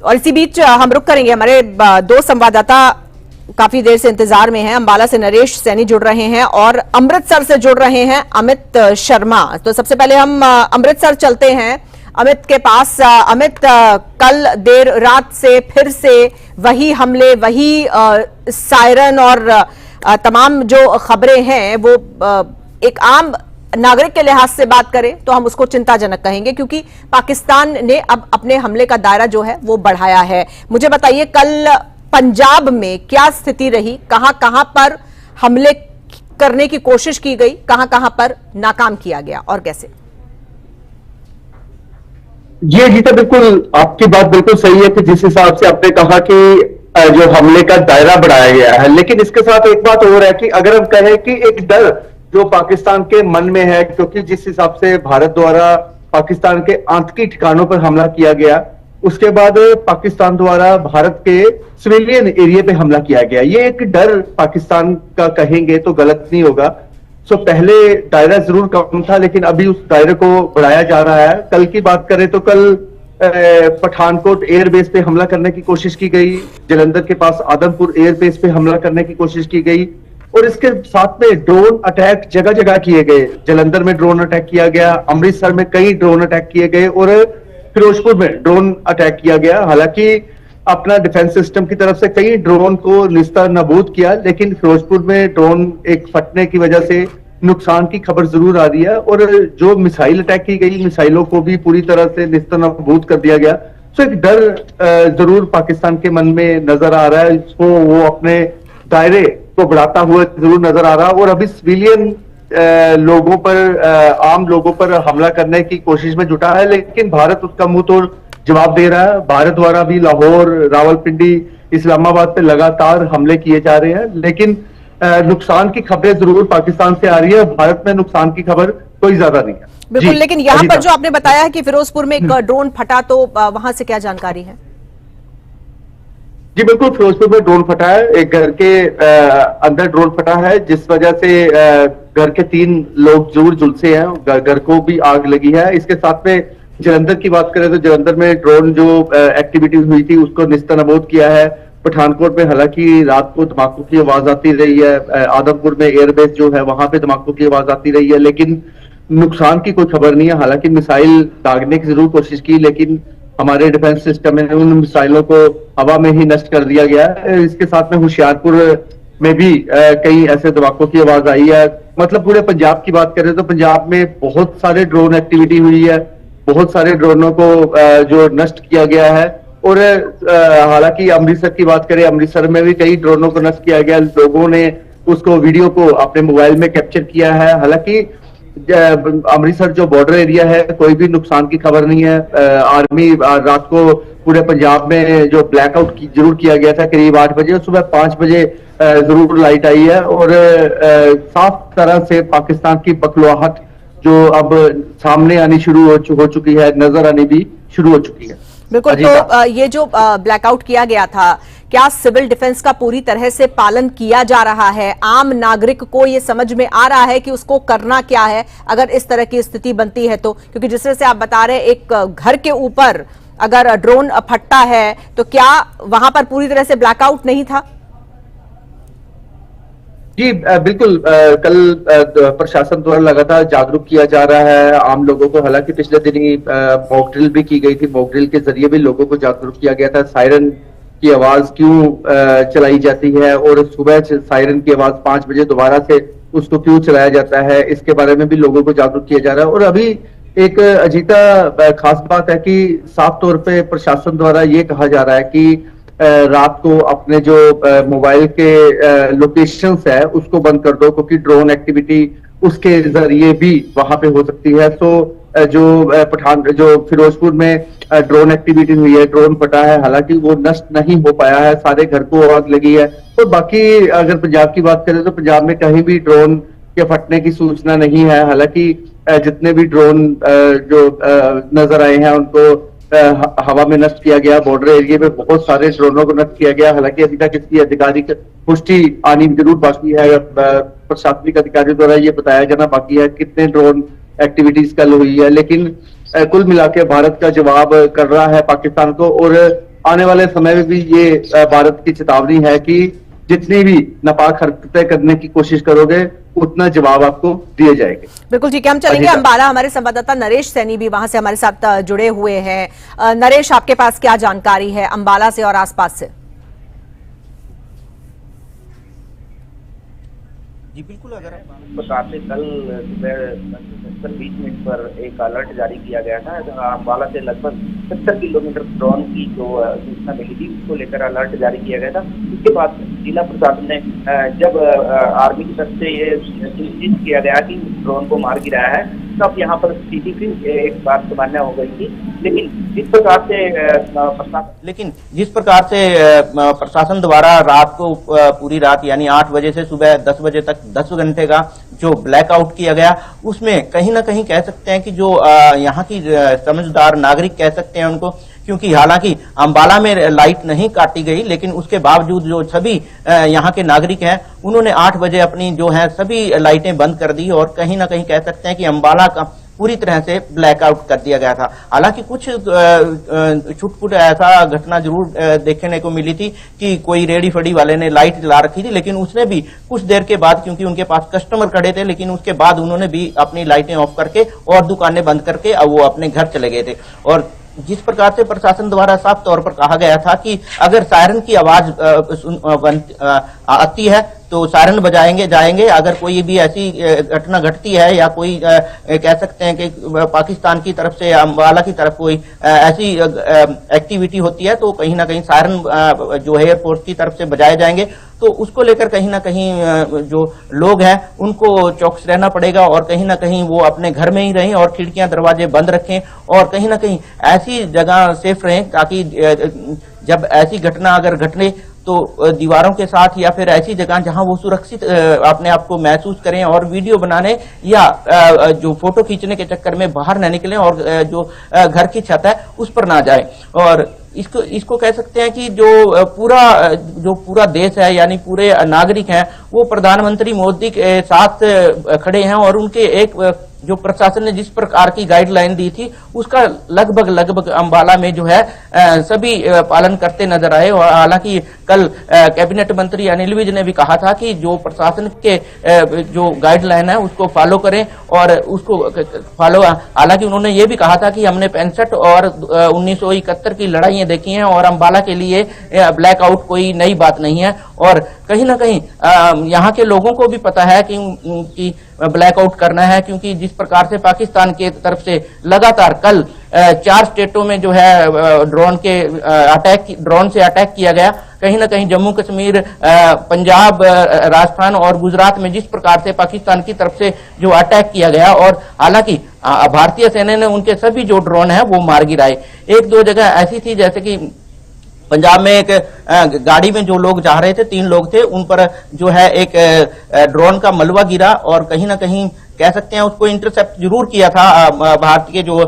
और इसी बीच हम रुक करेंगे, हमारे दो संवाददाता काफी देर से इंतजार में हैं। अंबाला से नरेश सैनी जुड़ रहे हैं और अमृतसर से जुड़ रहे हैं अमित शर्मा। तो सबसे पहले हम अमृतसर चलते हैं अमित के पास। अमित, कल देर रात से फिर से वही हमले, वही सायरन और तमाम जो खबरें हैं वो एक आम नागरिक के लिहाज से बात करें तो हम उसको चिंताजनक कहेंगे, क्योंकि पाकिस्तान ने अब अपने हमले का दायरा जो है वो बढ़ाया है। मुझे बताइए, कल पंजाब में क्या स्थिति रही? कहां कहां पर हमले करने की कोशिश की गई, कहां कहां पर नाकाम किया गया और कैसे? जी अजीता, बिल्कुल आपकी बात बिल्कुल सही है कि जिस हिसाब से आपने कहा कि जो हमले का दायरा बढ़ाया गया है, लेकिन इसके साथ एक बात और है कि अगर हम कहें कि एक डर जो पाकिस्तान के मन में है, क्योंकि जिस हिसाब से भारत द्वारा पाकिस्तान के आतंकी ठिकानों पर हमला किया गया, उसके बाद पाकिस्तान द्वारा भारत के सिविलियन एरिया पे हमला किया गया, ये एक डर पाकिस्तान का कहेंगे तो गलत नहीं होगा। सो पहले दायरा जरूर कम था, लेकिन अभी उस दायरे को बढ़ाया जा रहा है। कल की बात करें तो कल पठानकोट एयरबेस पे हमला करने की कोशिश की गई, जलंधर के पास आदमपुर एयरबेस पे हमला करने की कोशिश की गई, और इसके साथ में ड्रोन अटैक जगह जगह किए गए। जलंधर में ड्रोन अटैक किया गया, अमृतसर में कई ड्रोन अटैक किए गए और फिरोजपुर में ड्रोन अटैक किया गया। हालांकि अपना डिफेंस सिस्टम की तरफ से कई ड्रोन को निस्तर नाबूद किया, लेकिन फिरोजपुर में ड्रोन एक फटने की वजह से नुकसान की खबर जरूर आ रही है, और जो मिसाइल अटैक की गई, मिसाइलों को भी पूरी तरह से निस्तर नाबूद कर दिया गया। तो एक डर जरूर पाकिस्तान के मन में नजर आ रहा है, इसको वो अपने दायरे को बढ़ाता हुआ जरूर नजर आ रहा है, और अभी सिविलियन लोगों पर, आम लोगों पर हमला करने की कोशिश में जुटा है, लेकिन भारत उसका मुंह तोड़ जवाब दे रहा है। भारत द्वारा भी लाहौर, रावलपिंडी, इस्लामाबाद पे लगातार हमले किए जा रहे हैं, लेकिन नुकसान की खबरें जरूर पाकिस्तान से आ रही है, भारत में नुकसान की खबर कोई ज्यादा नहीं है। बिल्कुल, लेकिन यहां पर जो आपने बताया है कि फिरोजपुर में एक ड्रोन फटा, तो वहां से क्या जानकारी है? जी बिल्कुल, फिरोजपुर में ड्रोन फटा है, एक घर के अंदर ड्रोन फटा है, जिस वजह से घर के 3 लोग जरूर झुलसे हैं, घर को भी आग लगी है। इसके साथ में जलंधर की बात करें तो जलंधर में ड्रोन जो एक्टिविटी हुई थी उसको निस्तनाबूद किया है। पठानकोट में हालांकि रात को धमाकों की आवाज आती रही है, आदमपुर में एयरबेस जो है वहां पे धमाकों की आवाज आती रही है, लेकिन नुकसान की कोई खबर नहीं है। हालांकि मिसाइल दागने की जरूर कोशिश की, लेकिन हमारे डिफेंस सिस्टम में उन मिसाइलों को हवा में ही नष्ट कर दिया गया। इसके साथ में होशियारपुर में भी कई ऐसे धमाकों की आवाज आई है। मतलब पूरे पंजाब की बात करें तो पंजाब में बहुत सारे ड्रोन एक्टिविटी हुई है, बहुत सारे ड्रोनों को जो नष्ट किया गया है। और हालांकि अमृतसर की बात करें, अमृतसर में भी कई ड्रोनों को नष्ट किया गया, लोगों ने उसको वीडियो को अपने मोबाइल में कैप्चर किया है। हालांकि अमृतसर जो बॉर्डर एरिया है, कोई भी नुकसान की खबर नहीं है। आर्मी रात को पूरे पंजाब में जो ब्लैकआउट जरूर किया गया था करीब 8 बजे, सुबह 5 बजे जरूर लाइट आई है, और साफ तरह से पाकिस्तान की पखलुआहट जो अब सामने आनी शुरू हो चुकी है, नजर आनी भी शुरू हो चुकी है। बिल्कुल, तो ये जो ब्लैकआउट किया गया था, क्या सिविल डिफेंस का पूरी तरह से पालन किया जा रहा है? आम नागरिक को ये समझ में आ रहा है कि उसको करना क्या है अगर इस तरह की स्थिति बनती है तो? क्योंकि जिस तरह से आप बता रहे हैं, एक घर के ऊपर अगर ड्रोन फटता है तो क्या वहां पर पूरी तरह से ब्लैकआउट नहीं था? जी बिल्कुल, कल प्रशासन द्वारा लगातार जागरूक किया जा रहा है आम लोगों को। हालांकि पिछले दिन ही मॉक ड्रिल भी की गई थी, मॉक ड्रिल के जरिए भी लोगों को जागरूक किया गया था। सायरन की आवाज क्यों चलाई जाती है, और सुबह सायरन की आवाज 5 बजे दोबारा से उसको क्यों चलाया जाता है, इसके बारे में भी लोगों को जागरूक किया जा रहा है। और अभी एक अजीता खास बात है कि साफ तौर पे प्रशासन द्वारा ये कहा जा रहा है कि रात को अपने जो मोबाइल के लोकेशंस है उसको बंद कर दो, क्योंकि ड्रोन एक्टिविटी उसके जरिए भी वहां पे हो सकती है। तो जो फिरोजपुर में ड्रोन एक्टिविटी हुई है, ड्रोन फटा है, हालांकि वो नष्ट नहीं हो पाया है, सारे घर को आग लगी है। और बाकी अगर पंजाब की बात करें तो पंजाब में कहीं भी ड्रोन के फटने की सूचना नहीं है। हालांकि जितने भी ड्रोन जो नजर आए हैं उनको हवा में नष्ट किया गया, बॉर्डर एरिया में बहुत सारे ड्रोनों को नष्ट किया गया। हालांकि अभी तक इसकी आधिकारिक पुष्टि आनी जरूर बाकी है, प्रशासनिक अधिकारियों द्वारा ये बताया जाना बाकी है कितने ड्रोन एक्टिविटीज कल हुई है। लेकिन कुल मिलाकर भारत का जवाब कर रहा है पाकिस्तान को, और आने वाले समय में भी ये भारत की चेतावनी है कि जितनी भी नापाक हरकतें करने की कोशिश करोगे उतना जवाब आपको दिए जाएंगे। बिल्कुल ठीक है, हम चलेंगे अंबाला। हमारे संवाददाता नरेश सैनी भी वहां से हमारे साथ जुड़े हुए हैं। नरेश, आपके पास क्या जानकारी है अंबाला से और आसपास से? जी बिल्कुल, अगर प्रकार से कल सुबह 20 पर एक अलर्ट जारी किया गया था। अम्बाला से लगभग 70 किलोमीटर ड्रोन की जो सूचना मिली थी उसको लेकर अलर्ट जारी किया गया था। उसके बाद जिला प्रशासन ने जब आर्मी की तरफ से ये सुनिश्चित किया गया कि ड्रोन को मार गिराया है, तब यहाँ पर स्थिति फिर एक बार सामान्य हो गई थी। लेकिन जिस प्रकार से प्रशासन द्वारा रात को पूरी रात यानी 8 बजे से सुबह 10 बजे तक 10 घंटे का जो ब्लैकआउट किया गया, उसमें कहीं ना कहीं कह सकते हैं कि जो यहाँ की समझदार नागरिक कह सकते हैं उनको, क्योंकि हालांकि अंबाला में लाइट नहीं काटी गई, लेकिन उसके बावजूद जो सभी यहाँ के नागरिक हैं उन्होंने 8 बजे अपनी जो है सभी लाइटें बंद कर दी और कहीं ना कहीं कह सकते हैं कि अंबाला का पूरी तरह से ब्लैकआउट कर दिया गया था। हालांकि कुछ छुटपुट ऐसा घटना जरूर देखने को मिली थी कि कोई रेडी फड़ी वाले ने लाइट जला रखी थी, लेकिन उसने भी कुछ देर के बाद, क्योंकि उनके पास कस्टमर खड़े थे, लेकिन उसके बाद उन्होंने भी अपनी लाइटें ऑफ करके और दुकानें बंद करके अब वो अपने घर चले गए थे। और जिस प्रकार से प्रशासन द्वारा साफ तौर पर कहा गया था कि अगर सायरन की आवाज आती है तो सायरन बजाएंगे जाएंगे, अगर कोई भी ऐसी घटना घटती है या कोई कह सकते हैं कि पाकिस्तान की तरफ से अम्बाला की तरफ कोई ऐसी एक्टिविटी होती है तो कहीं ना कहीं सायरन जो है एयरपोर्ट की तरफ से बजाए जाएंगे। तो उसको लेकर कहीं ना कहीं जो लोग हैं उनको चौकस रहना पड़ेगा और कहीं ना कहीं वो अपने घर में ही रहें और खिड़कियां दरवाजे बंद रखें और कहीं ना कहीं ऐसी जगह सेफ रहें ताकि जब ऐसी घटना अगर घटने तो दीवारों के साथ या फिर ऐसी जगह जहां वो सुरक्षित अपने आप को महसूस करें और वीडियो बनाने या जो फोटो खींचने के चक्कर में बाहर न निकलें और जो घर की छत है उस पर ना जाए। और इसको कह सकते हैं कि जो पूरा देश है यानी पूरे नागरिक हैं वो प्रधानमंत्री मोदी के साथ खड़े हैं और उनके एक जो प्रशासन ने जिस प्रकार की गाइडलाइन दी थी उसका लगभग अंबाला में जो है सभी पालन करते नजर आए। और हालांकि कल कैबिनेट मंत्री अनिल विज ने भी कहा था कि जो प्रशासन के जो गाइडलाइन है उसको फॉलो करें और उसको फॉलो, हालांकि उन्होंने ये भी कहा था कि हमने 65 और 1971 की लड़ाइयां देखी हैं और अंबाला के लिए ब्लैकआउट कोई नई बात नहीं है। और कहीं ना कहीं यहाँ के लोगों को भी पता है कि ब्लैकआउट करना है, क्योंकि जिस प्रकार से पाकिस्तान के तरफ से लगातार कल 4 स्टेटों में जो है ड्रोन से अटैक किया गया, कहीं ना कहीं जम्मू कश्मीर, पंजाब, राजस्थान और गुजरात में जिस प्रकार से पाकिस्तान की तरफ से जो अटैक किया गया और हालांकि भारतीय सेना ने उनके सभी जो ड्रोन है वो मार गिराए। 1-2 जगह ऐसी थी जैसे कि पंजाब में एक गाड़ी में जो लोग जा रहे थे, 3 लोग थे, उन पर जो है एक ड्रोन का मलबा गिरा और कहीं ना कहीं कह सकते हैं उसको इंटरसेप्ट जरूर किया था भारत के जो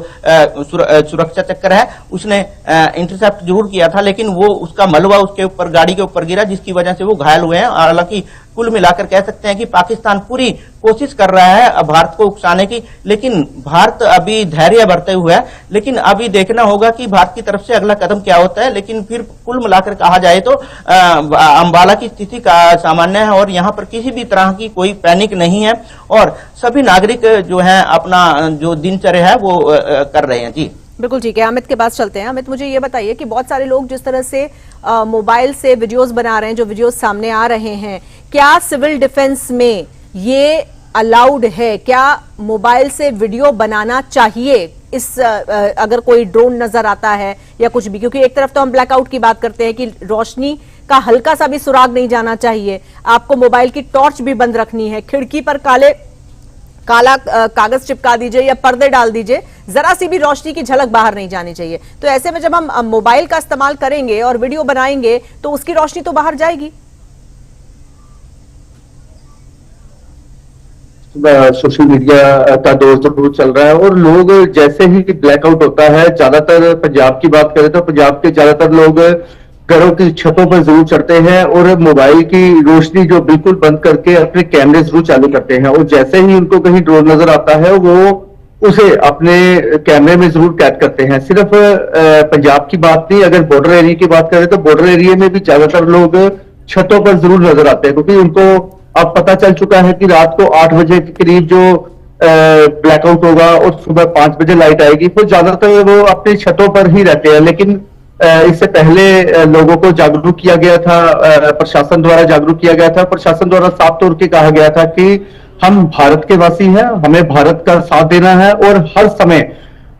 सुरक्षा चक्र है उसने इंटरसेप्ट जरूर किया था, लेकिन वो उसका मलबा उसके ऊपर गाड़ी के ऊपर गिरा जिसकी वजह से वो घायल हुए हैं। हालांकि कुल मिलाकर कह सकते हैं कि पाकिस्तान पूरी कोशिश कर रहा है भारत को उकसाने की, लेकिन भारत अभी धैर्य बरते हुए है। लेकिन अभी देखना होगा कि भारत की तरफ से अगला कदम क्या होता है। लेकिन फिर कुल मिलाकर कहा जाए तो अंबाला की स्थिति का सामान्य है और यहाँ पर किसी भी तरह की कोई पैनिक नहीं है और सभी नागरिक जो है अपना जो दिनचर्या है वो कर रहे हैं। जी बिल्कुल ठीक है, अमित के पास चलते हैं। अमित, मुझे ये बताइए कि बहुत सारे लोग जिस तरह से मोबाइल से वीडियोस बना रहे हैं, जो वीडियोस सामने आ रहे हैं, क्या सिविल डिफेंस में ये अलाउड है? क्या मोबाइल से वीडियो बनाना चाहिए अगर कोई ड्रोन नजर आता है या कुछ भी? क्योंकि एक तरफ तो हम ब्लैकआउट की बात करते हैं कि रोशनी का हल्का सा भी सुराग नहीं जाना चाहिए, आपको मोबाइल की टॉर्च भी बंद रखनी है, खिड़की पर काला कागज चिपका दीजिए या पर्दे डाल दीजिए, जरा सी भी रोशनी की झलक बाहर नहीं जानी चाहिए। तो ऐसे में जब हम मोबाइल का इस्तेमाल करेंगे और वीडियो बनाएंगे तो उसकी रोशनी तो बाहर जाएगी। सोशल मीडिया का दौर तो बहुत चल रहा है और लोग जैसे ही ब्लैकआउट होता है, ज्यादातर पंजाब की बात करें तो पंजाब के ज्यादातर लोग घरों की छतों पर जरूर चढ़ते हैं और मोबाइल की रोशनी जो बिल्कुल बंद करके अपने कैमरे जरूर चालू करते हैं और जैसे ही उनको कहीं ड्रोन नजर आता है वो उसे अपने कैमरे में जरूर कैद करते हैं। सिर्फ पंजाब की बात नहीं, अगर बॉर्डर एरिया की बात करें तो बॉर्डर एरिया में भी ज्यादातर लोग छतों पर जरूर नजर आते हैं, क्योंकि उनको अब पता चल चुका है कि रात को 8 बजे के करीब जो ब्लैकआउट होगा और सुबह 5 बजे लाइट आएगी, तो ज्यादातर वो अपनी छतों पर ही रहते हैं। लेकिन इससे पहले लोगों को जागरूक किया गया था, प्रशासन द्वारा जागरूक किया गया था। प्रशासन द्वारा साफ तौर पे कहा गया था कि हम भारत के वासी हैं, हमें भारत का साथ देना है और हर समय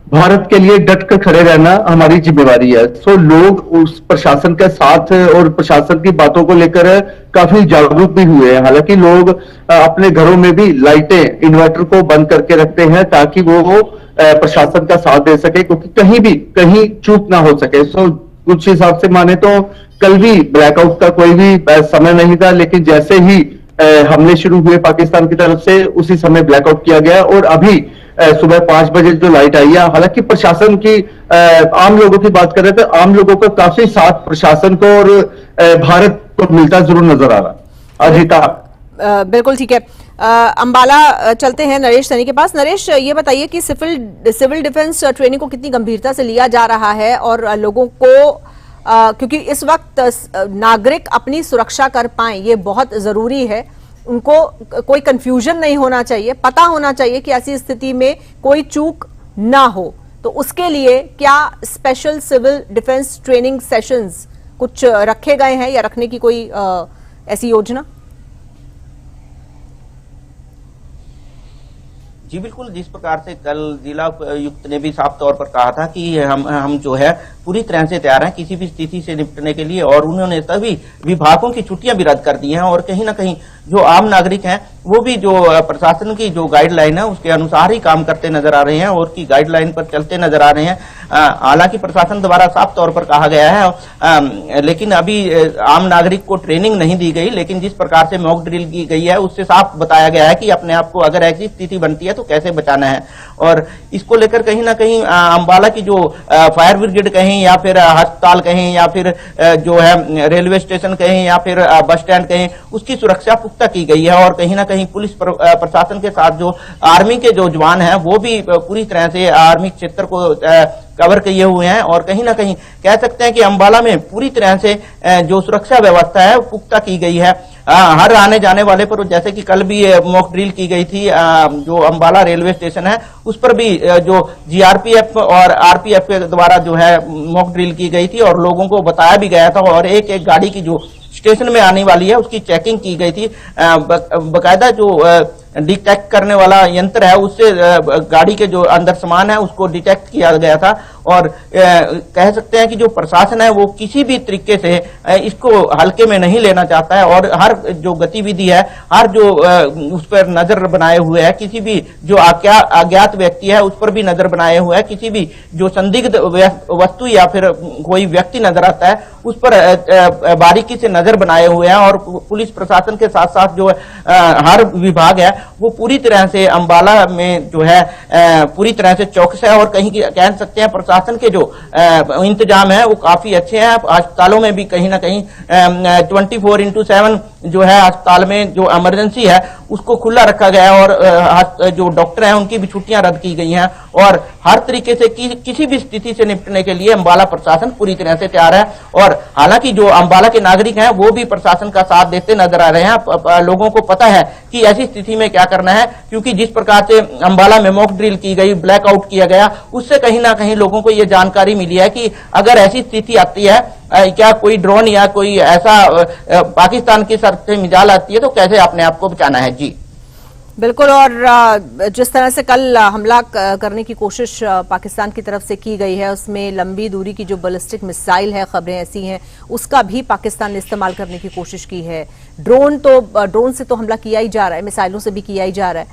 भारत के लिए डट कर खड़े रहना हमारी जिम्मेवारी है। सो लोग उस प्रशासन के साथ और प्रशासन की बातों को लेकर काफी जागरूक भी हुए हैं। हालांकि लोग अपने घरों में भी लाइटें, इन्वर्टर को बंद करके रखते हैं ताकि वो प्रशासन का साथ दे सके, क्योंकि कहीं चूक ना हो सके। सो कुछ हिसाब से माने तो कल भी ब्लैकआउट का कोई भी समय नहीं था, लेकिन जैसे ही हमले शुरू हुए पाकिस्तान की तरफ से, उसी समय ब्लैकआउट किया गया और अभी सुबह 5 बजे जो लाइट आई है। हालांकि प्रशासन की, आम लोगों की बात करें तो आम लोगों का काफी साथ प्रशासन को और भारत को मिलता जरूर नजर आ रहा। अजीता, बिल्कुल ठीक है। अंबाला चलते हैं नरेश सैनी के पास। नरेश, ये बताइए कि सिविल डिफेंस ट्रेनिंग को कितनी गंभीरता से लिया जा रहा है और लोगों को क्योंकि इस वक्त नागरिक अपनी सुरक्षा कर पाएं, ये बहुत जरूरी है। उनको कोई कंफ्यूजन नहीं होना चाहिए, पता होना चाहिए कि ऐसी स्थिति में कोई चूक ना हो। तो उसके लिए क्या special civil defence training sessions कुछ रखे गए हैं या रखने की कोई ऐसी योजना? जी बिल्कुल, जिस प्रकार से कल जिला उपायुक्त ने भी साफ तौर पर कहा था कि हम जो है पूरी तरह से तैयार हैं किसी भी स्थिति से निपटने के लिए, और उन्होंने सभी विभागों की छुट्टियां भी रद्द कर दी हैं। और कहीं ना कहीं जो आम नागरिक हैं वो भी जो प्रशासन की जो गाइडलाइन है उसके अनुसार ही काम करते नजर आ रहे हैं और की गाइडलाइन पर चलते नजर आ रहे हैं। हालांकि प्रशासन द्वारा साफ तौर पर कहा गया है, लेकिन अभी आम नागरिक को ट्रेनिंग नहीं दी गई, लेकिन जिस प्रकार से मॉक ड्रिल की गई है उससे साफ बताया गया है कि अपने आप को अगर ऐसी स्थिति बनती है तो कैसे बचाना है। और इसको लेकर कहीं ना कहीं अंबाला की जो फायर ब्रिगेड कहें या फिर अस्पताल कहें या फिर जो है रेलवे स्टेशन कहें या फिर बस स्टैंड कहें, उसकी सुरक्षा पुख्ता की गई है। और कहीं ना कहीं पुलिस प्रशासन के साथ जो आर्मी के जो जवान हैं वो भी पूरी तरह से आर्मी क्षेत्र को कवर किए हुए हैं। और कहीं ना कहीं कह सकते हैं कि अंबाला में पूरी तरह से जो सुरक्षा व्यवस्था है पुख्ता की गई है। हर आने जाने वाले पर, जैसे कि कल भी मॉक ड्रिल की गई थी जो अंबाला रेलवे स्टेशन है उस पर भी जो जीआरपीएफ और आरपीएफ के द्वारा जो है मॉक ड्रिल की गई थी और लोगों को बताया भी गया था। और एक एक गाड़ी की जो स्टेशन में आने वाली है उसकी चेकिंग की गई थी। बकायदा जो डिटेक्ट करने वाला यंत्र है उससे गाड़ी के जो अंदर सामान है उसको डिटेक्ट किया गया था। और कह सकते हैं कि जो प्रशासन है वो किसी भी तरीके से इसको हल्के में नहीं लेना चाहता है और हर जो गतिविधि है, हर जो उस पर नजर बनाए हुए है, किसी भी जो अज्ञात व्यक्ति है उस पर भी नजर बनाए हुए है, किसी भी जो संदिग्ध वस्तु या फिर कोई व्यक्ति नजर आता है उस पर बारीकी से नजर बनाए हुए हैं। और पुलिस प्रशासन के साथ साथ जो हर विभाग है वो पूरी तरह से अंबाला में जो है पूरी तरह से चौकस है। और कहीं कह सकते हैं प्रशासन के जो इंतजाम है वो काफी अच्छे हैं। अस्पतालों में भी कहीं ना कहीं 24/7 जो है अस्पताल में जो इमरजेंसी है उसको खुला रखा गया है और जो डॉक्टर हैं उनकी भी छुट्टियां रद्द की गई हैं। और हर तरीके से किसी भी स्थिति से निपटने के लिए अंबाला प्रशासन पूरी तरह से तैयार है। और हालांकि जो अंबाला के नागरिक हैं वो भी प्रशासन का साथ देते नजर आ रहे हैं। लोगों को पता है कि ऐसी स्थिति में क्या करना है, क्योंकि जिस प्रकार से अंबाला में मॉक ड्रिल की गई, ब्लैकआउट किया गया, उससे कहीं ना कहीं लोगों को यह जानकारी मिली है कि अगर ऐसी स्थिति आती है, क्या कोई ड्रोन या कोई ऐसा पाकिस्तान की तरफ से मिसाइल आती है तो कैसे अपने आप को बचाना है। जी बिल्कुल। और जिस तरह से कल हमला करने की कोशिश पाकिस्तान की तरफ से की गई है उसमें लंबी दूरी की जो बैलिस्टिक मिसाइल है, खबरें ऐसी हैं, उसका भी पाकिस्तान ने इस्तेमाल करने की कोशिश की है। ड्रोन से तो हमला किया ही जा रहा है, मिसाइलों से भी किया ही जा रहा है।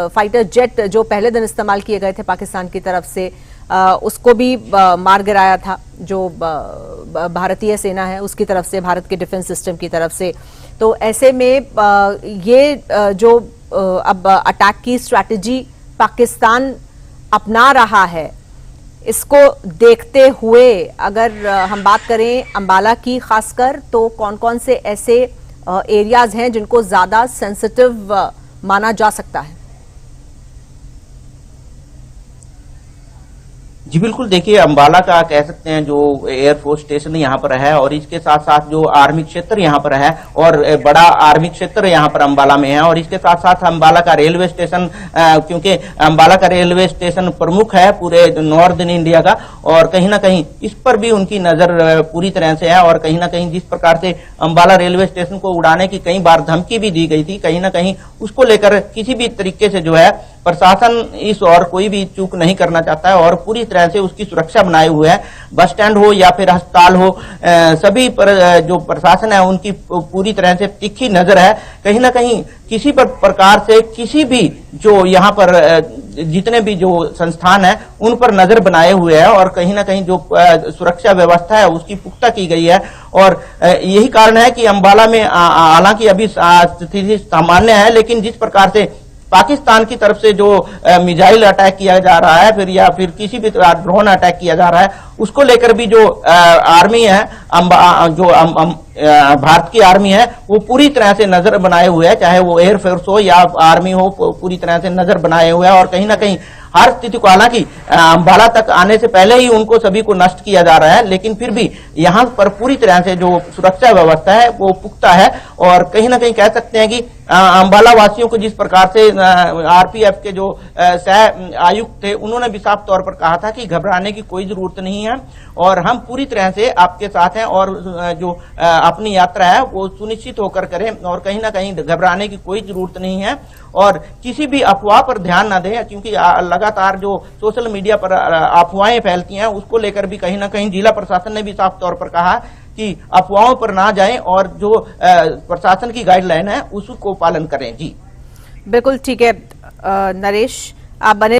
फाइटर जेट जो पहले दिन इस्तेमाल किए गए थे पाकिस्तान की तरफ से, उसको भी मार गिराया था जो भारतीय सेना है उसकी तरफ से, भारत के डिफेंस सिस्टम की तरफ से। तो ऐसे में ये जो अब अटैक की स्ट्रैटेजी पाकिस्तान अपना रहा है, इसको देखते हुए अगर हम बात करें अंबाला की खासकर, तो कौन कौन से ऐसे एरियाज हैं जिनको ज्यादा सेंसिटिव माना जा सकता है? जी बिल्कुल, देखिए अंबाला का कह सकते हैं जो एयरफोर्स स्टेशन यहाँ पर है और इसके साथ साथ जो आर्मी क्षेत्र यहाँ पर है और बड़ा आर्मी क्षेत्र यहाँ पर अंबाला में है और इसके साथ साथ अंबाला का रेलवे स्टेशन, क्योंकि अंबाला का रेलवे स्टेशन प्रमुख है पूरे नॉर्दर्न इंडिया का और कहीं ना कहीं इस पर भी उनकी नजर पूरी तरह से है और कहीं ना कहीं जिस प्रकार से अंबाला रेलवे स्टेशन को उड़ाने की कई बार धमकी भी दी गई थी, कहीं ना कहीं उसको लेकर किसी भी तरीके से जो है प्रशासन इस और कोई भी चूक नहीं करना चाहता है और पूरी तरह से उसकी सुरक्षा बनाए हुए है। बस स्टैंड हो या फिर अस्पताल हो, सभी पर जो प्रशासन है उनकी पूरी तरह से तिखी नजर है। कहीं ना कहीं किसी पर प्रकार से किसी भी जो यहाँ पर जितने भी जो संस्थान है उन पर नजर बनाए हुए है और कहीं ना कहीं जो सुरक्षा व्यवस्था है उसकी पुख्ता की गई है और यही कारण है कि अंबाला में हालांकि अभी स्थिति सामान्य है, लेकिन जिस प्रकार से पाकिस्तान की तरफ से जो मिसाइल अटैक किया जा रहा है फिर या फिर किसी भी ड्रोन अटैक किया जा रहा है उसको लेकर भी जो आर्मी है भारत की आर्मी है वो पूरी तरह से नजर बनाए हुए है, चाहे वो एयरफोर्स हो या आर्मी हो, पूरी तरह से नजर बनाए हुए है और कहीं ना कहीं हर स्थिति को, हालांकि अंबाला तक आने से पहले ही उनको सभी को नष्ट किया जा रहा है, लेकिन फिर भी यहाँ पर पूरी तरह से जो सुरक्षा व्यवस्था है वो पुख्ता है और कहीं ना कहीं कह सकते हैं कि अंबाला वासियों को जिस प्रकार से आरपीएफ के जो सह आयुक्त थे उन्होंने भी साफ तौर पर कहा था कि घबराने की कोई जरूरत नहीं है और हम पूरी तरह से आपके साथ हैं और जो अपनी यात्रा है वो सुनिश्चित होकर करें और कहीं ना कहीं घबराने की कोई जरूरत नहीं है और किसी भी अफवाह पर ध्यान न दें, क्योंकि लगातार जो सोशल मीडिया पर अफवाहें फैलती हैं उसको लेकर भी कहीं ना कहीं जिला प्रशासन ने भी साफ तौर पर कहा कि अफवाहों पर ना जाएं और जो प्रशासन की गाइडलाइन है उसको पालन करें। जी बिल्कुल ठीक है नरेश, आप बने